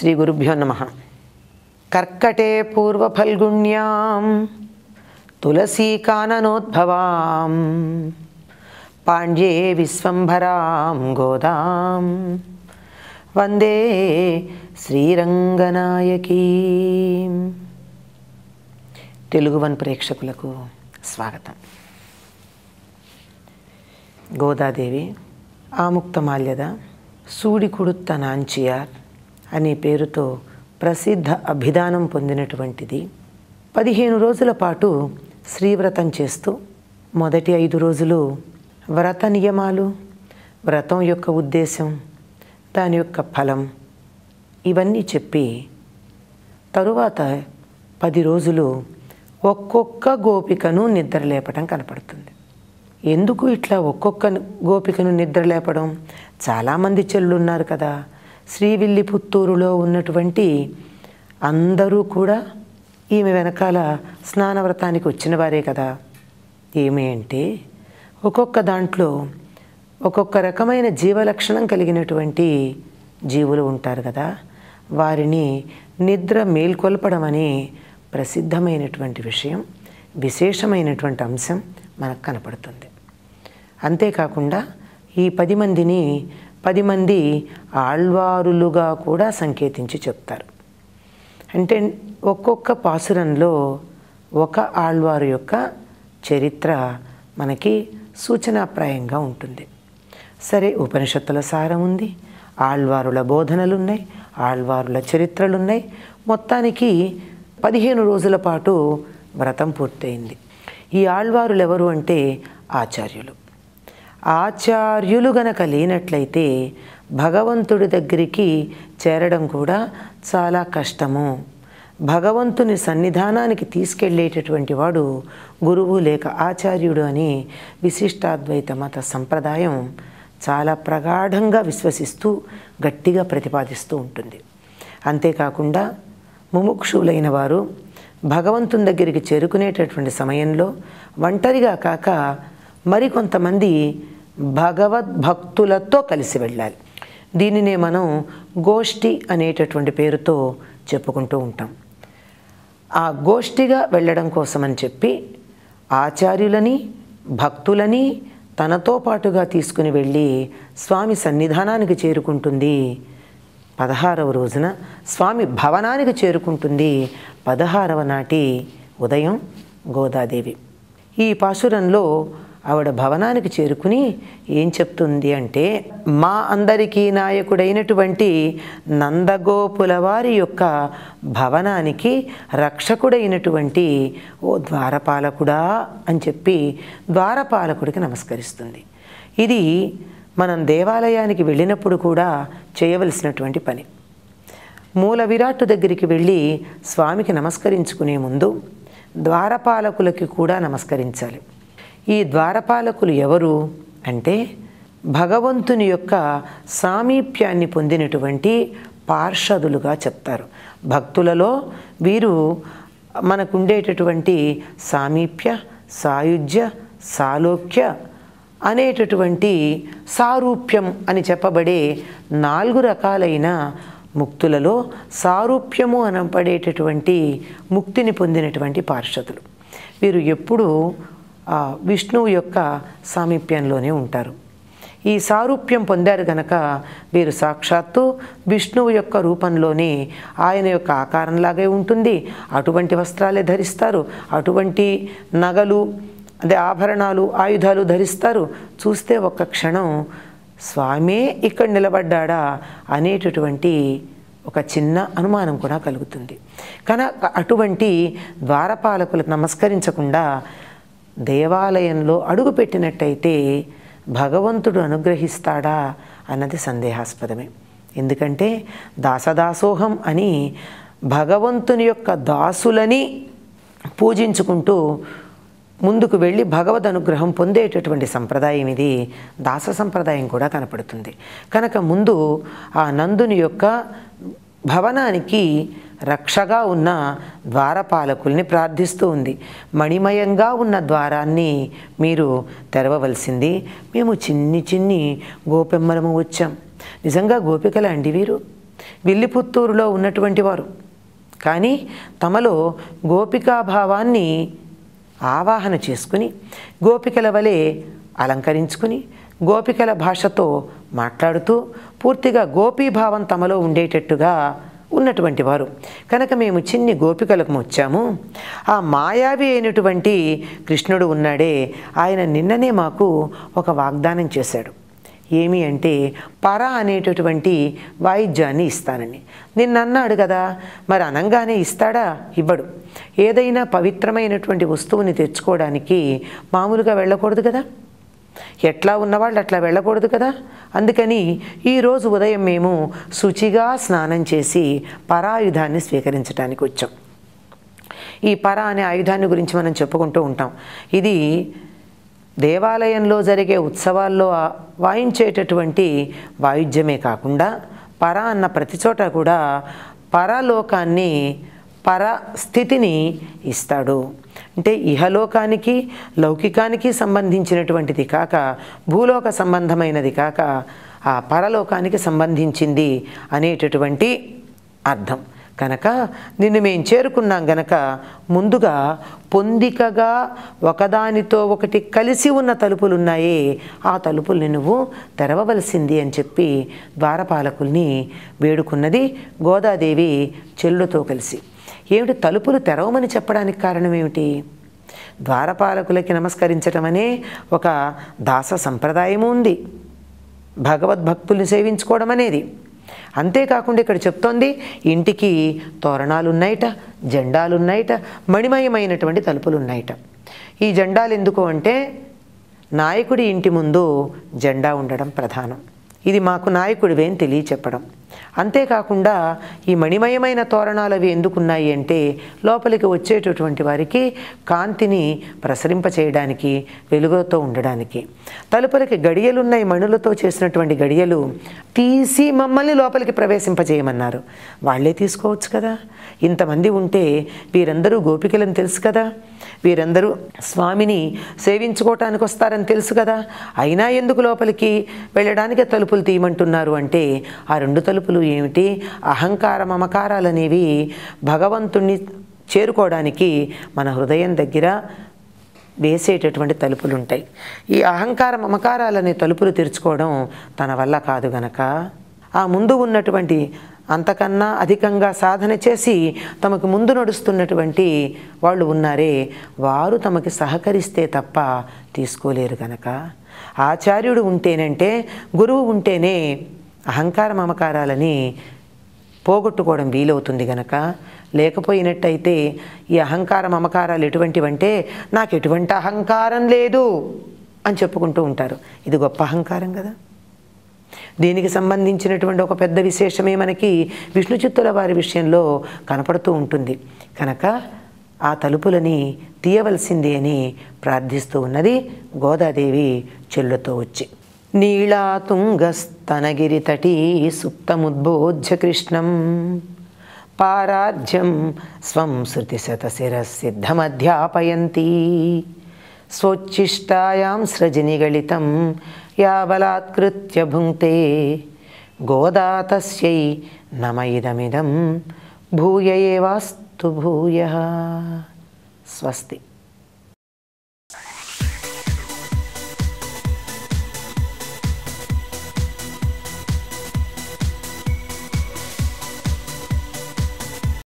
శ్రీ గురుభ్యో నమః. కర్కటే పూర్వఫల్గుణ్యాం తులసీకాననోద్భవాం పాండ్యే విశ్వంభరాం గోదాం వందే శ్రీరంగనాయకీం. తెలుగు వన్ ప్రేక్షకులకు స్వాగతం. గోదాదేవి ఆముక్తమాల్యద సూడికుడుత్త నాంచియార్ అనే పేరుతో ప్రసిద్ధ అభిధానం పొందినటువంటిది. 15 రోజుల పాటు శ్రీవ్రతం చేస్తూ మొదటి 5 రోజులు వ్రత నియమాలు, వ్రతం యొక్క ఉద్దేశం, దాని యొక్క ఫలం ఇవన్నీ చెప్పి తరువాత 10 రోజులు ఒక్కొక్క గోపికను నిద్రలేపటం కనపడుతుంది. ఎందుకు ఇట్లా ఒక్కొక్క గోపికను నిద్రలేపడం? చాలామంది చెల్లులు ఉన్నారు కదా. శ్రీవిల్లిపుత్తూరులో ఉన్నటువంటి అందరూ కూడా ఈమె వెనకాల స్నానవ్రతానికి వచ్చిన వారే కదా. ఏమి అంటే ఒక్కొక్క దాంట్లో ఒక్కొక్క రకమైన జీవలక్షణం కలిగినటువంటి జీవులు ఉంటారు కదా. వారిని నిద్ర మేల్కొల్పడం అనే ప్రసిద్ధమైనటువంటి విషయం, విశేషమైనటువంటి అంశం మనకు కనపడుతుంది. అంతేకాకుండా ఈ 10 మందిని 10 మంది ఆళ్వారులుగా కూడా సంకేతించి చెప్తారు. అంటే ఒక్కొక్క పాసురంలో ఒక ఆళ్వారు యొక్క చరిత్ర మనకి సూచనాప్రాయంగా ఉంటుంది. సరే, ఉపనిషత్తుల సారం ఉంది, ఆళ్వారుల బోధనలు ఉన్నాయి, ఆళ్వారుల చరిత్రలు ఉన్నాయి. మొత్తానికి 15 రోజుల పాటు వ్రతం పూర్తయింది. ఈ ఆళ్వారులు ఎవరు అంటే ఆచార్యులు. ఆచార్యులు గనక లేనట్లయితే భగవంతుడి దగ్గరికి చేరడం కూడా చాలా కష్టము. భగవంతుని సన్నిధానానికి తీసుకెళ్ళేటటువంటి వాడు గురువు లేక ఆచార్యుడు అని విశిష్టాద్వైత మత సంప్రదాయం చాలా ప్రగాఢంగా విశ్వసిస్తూ గట్టిగా ప్రతిపాదిస్తూ ఉంటుంది. అంతేకాకుండా ముముక్షులైన వారు భగవంతుని దగ్గరికి చేరుకునేటటువంటి సమయంలో ఒంటరిగా కాక మరికొంతమంది భగవద్భక్తులతో కలిసి వెళ్ళాలి. దీనినే మనం గోష్ఠి అనేటటువంటి పేరుతో చెప్పుకుంటూ ఉంటాం. ఆ గోష్ఠిగా వెళ్ళడం కోసమని చెప్పి ఆచార్యులని, భక్తులని తనతో పాటుగా తీసుకుని వెళ్ళి స్వామి సన్నిధానానికి చేరుకుంటుంది. 16వ రోజున స్వామి భవనానికి చేరుకుంటుంది. 16వ నాటి ఉదయం గోదాదేవి ఈ పాశురంలో ఆవిడ భవనానికి చేరుకుని ఏం చెప్తుంది అంటే, మా అందరికీ నాయకుడైనటువంటి నందగోపుల వారి యొక్క భవనానికి రక్షకుడైనటువంటి ఓ ద్వారపాలకుడా అని చెప్పి ద్వారపాలకుడికి నమస్కరిస్తుంది. ఇది మనం దేవాలయానికి వెళ్ళినప్పుడు కూడా చేయవలసినటువంటి పని. మూల విరాట్టు దగ్గరికి వెళ్ళి స్వామికి నమస్కరించుకునే ముందు ద్వారపాలకులకి కూడా నమస్కరించాలి. ఈ ద్వారపాలకులు ఎవరు అంటే భగవంతుని యొక్క సామీప్యాన్ని పొందినటువంటి పార్షదులుగా చెప్తారు. భక్తులలో వీరు మనకుండేటటువంటి సామీప్య, సాయుజ్య, సాలోక్య అనేటటువంటి సారూప్యం అని చెప్పబడే 4 రకాలైన ముక్తులలో సారూప్యము అనబడేటటువంటి ముక్తిని పొందినటువంటి పార్షదులు. వీరు ఎప్పుడూ విష్ణువు యొక్క సామీప్యంలోనే ఉంటారు. ఈ సారూప్యం పొందారు గనక వీరు సాక్షాత్తు విష్ణువు యొక్క రూపంలోనే, ఆయన యొక్క ఆకారంలాగే ఉంటుంది. అటువంటి వస్త్రాలే ధరిస్తారు, అటువంటి నగలు, అదే ఆభరణాలు, ఆయుధాలు ధరిస్తారు. చూస్తే ఒక్క క్షణం స్వామే ఇక్కడ నిలబడ్డా అనేటటువంటి ఒక చిన్న అనుమానం కూడా కలుగుతుంది. కనుక అటువంటి ద్వారపాలకులకు నమస్కరించకుండా దేవాలయంలో అడుగుపెట్టినట్టయితే భగవంతుడు అనుగ్రహిస్తాడా అన్నది సందేహాస్పదమే. ఎందుకంటే దాసదాసోహం అని భగవంతుని యొక్క దాసులని పూజించుకుంటూ ముందుకు వెళ్ళి భగవద్ అనుగ్రహం పొందేటటువంటి సంప్రదాయం ఇది. దాస సంప్రదాయం కూడా కనపడుతుంది. కనుక ముందు ఆ నందుని యొక్క భవనానికి రక్షగా ఉన్న ద్వారపాలకుల్ని ప్రార్థిస్తూ ఉంది. మణిమయంగా ఉన్న ద్వారాన్ని మీరు తెరవవలసింది. మేము చిన్ని చిన్ని గోపెమ్మలము వచ్చాం. నిజంగా గోపికల అండి వీరు. విల్లిపుత్తూరులో ఉన్నటువంటి వారు. కానీ తమలో గోపికాభావాన్ని ఆవాహన చేసుకుని గోపికల వలె అలంకరించుకుని గోపికల భాషతో మాట్లాడుతూ పూర్తిగా గోపీభావం తమలో ఉండేటట్టుగా ఉన్నటువంటి వారు కనుక మేము చిన్ని గోపికలకు వచ్చాము. ఆ మాయావి అయినటువంటి కృష్ణుడు ఉన్నాడే, ఆయన నిన్ననే మాకు ఒక వాగ్దానం చేశాడు. ఏమి అంటే పర అనేటటువంటి వాయిద్యాన్ని ఇస్తానని నిన్న అన్నాడు కదా, మరి అనంగానే ఇస్తాడా? ఇవ్వడు. ఏదైనా పవిత్రమైనటువంటి వస్తువుని తెచ్చుకోవడానికి మామూలుగా వెళ్ళకూడదు కదా, ఎట్లా ఉన్నవాళ్ళు అట్లా వెళ్ళకూడదు కదా. అందుకని ఈరోజు ఉదయం మేము శుచిగా స్నానం చేసి పరాయుధాన్ని స్వీకరించడానికి వచ్చాం. ఈ పర అనే ఆయుధాన్ని గురించి మనం చెప్పుకుంటూ ఉంటాం. ఇది దేవాలయంలో జరిగే ఉత్సవాల్లో వాయించేటటువంటి వాయిద్యమే కాకుండా పర అన్న ప్రతి చోట కూడా పరలోకాన్ని పరస్థితిని ఇస్తాడు. అంటే ఇహలోకానికి లౌకికానికి సంబంధించినటువంటిది కాక భూలోక సంబంధమైనది కాక ఆ పరలోకానికి సంబంధించింది అనేటటువంటి అర్థం. కనుక నిన్ను మేము చేరుకున్నాం గనక ముందుగా పొందికగా ఒకదానితో ఒకటి కలిసి ఉన్న తలుపులున్నాయే, ఆ తలుపుల్ని నువ్వు తెరవవలసింది అని చెప్పి ద్వారపాలకుల్ని వేడుకున్నది గోదాదేవి చెల్లుతో కలిసి. ఏమిటి తలుపులు తెరవమని చెప్పడానికి కారణం ఏమిటి? ద్వారపాలకులకి నమస్కరించటం అనే ఒక దాస సంప్రదాయము ఉంది, భగవద్భక్తుల్ని సేవించుకోవడం అనేది. అంతేకాకుండా ఇక్కడ చెప్తోంది ఇంటికి తోరణాలు ఉన్నాయిట, జెండాలు ఉన్నాయిట, మణిమయమైనటువంటి తలుపులు ఉన్నాయిట. ఈ జెండాలు ఎందుకు అంటే నాయకుడి ఇంటి ముందు జెండా ఉండడం ప్రధానం. ఇది మాకు నాయకుడివే అని తెలియచెప్పడం. అంతేకాకుండా ఈ మణిమయమైన తోరణాలు అవి ఎందుకున్నాయి అంటే లోపలికి వచ్చేటటువంటి వారికి కాంతిని ప్రసరింపచేయడానికి, వెలుగుతో ఉండడానికి. తలుపులకి గడియలున్నాయి, మణులతో చేసినటువంటి గడియలు. తీసి మమ్మల్ని లోపలికి ప్రవేశింపజేయమన్నారు. వాళ్ళే తీసుకోవచ్చు కదా. ఇంతమంది ఉంటే వీరందరూ గోపికలని తెలుసు కదా, వీరందరూ స్వామిని సేవించుకోవటానికి వస్తారని తెలుసు కదా, అయినా ఎందుకు లోపలికి వెళ్ళడానికి తలుపులు తీయమంటున్నారు అంటే ఆ రెండు తలుపులు ఏమిటి? అహంకార మమకారాలు అనేవి భగవంతుణ్ణి చేరుకోవడానికి మన హృదయం దగ్గర వేసేటటువంటి తలుపులు ఉంటాయి. ఈ అహంకార మమకారాలనే తలుపులు తెరుచుకోవడం తన వల్ల కాదు గనక ఆ ముందు ఉన్నటువంటి అంతకన్నా అధికంగా సాధన చేసి తమకు ముందు నడుస్తున్నటువంటి వాళ్ళు ఉన్నారే, వారు తమకి సహకరిస్తే తప్ప తీసుకోలేరు గనక ఆచార్యుడు ఉంటేనంటే, గురువు ఉంటేనే అహంకార మమకారాలని పోగొట్టుకోవడం వీలవుతుంది గనక. లేకపోయినట్టయితే ఈ అహంకార మమకారాలు ఎటువంటివంటే నాకు ఎటువంటి అహంకారం లేదు అని చెప్పుకుంటూ ఉంటారు. ఇది గొప్ప అహంకారం కదా. దీనికి సంబంధించినటువంటి ఒక పెద్ద విశేషమే మనకి విష్ణు చిత్తుల వారి విషయంలో కనపడుతూ ఉంటుంది. కనుక ఆ తలుపులని తీయవలసింది అని ప్రార్థిస్తూ ఉన్నది గోదాదేవి చెల్లుతో వచ్చి. నీళాతుంగస్తనగిరి తటీ సుప్తముద్బోధ్య కృష్ణం పారాజ్యం స్వం శృతిశతశిరసిద్ధమధ్యాపయంతి స్వోచ్ఛిష్టాయాం సృజనిగళితం యా బలాత్కృత్య భుంక్తే గోదా తస్యై నమ ఇదమిదం భూయ ఏవాస్తు భూయః. స్వస్తి.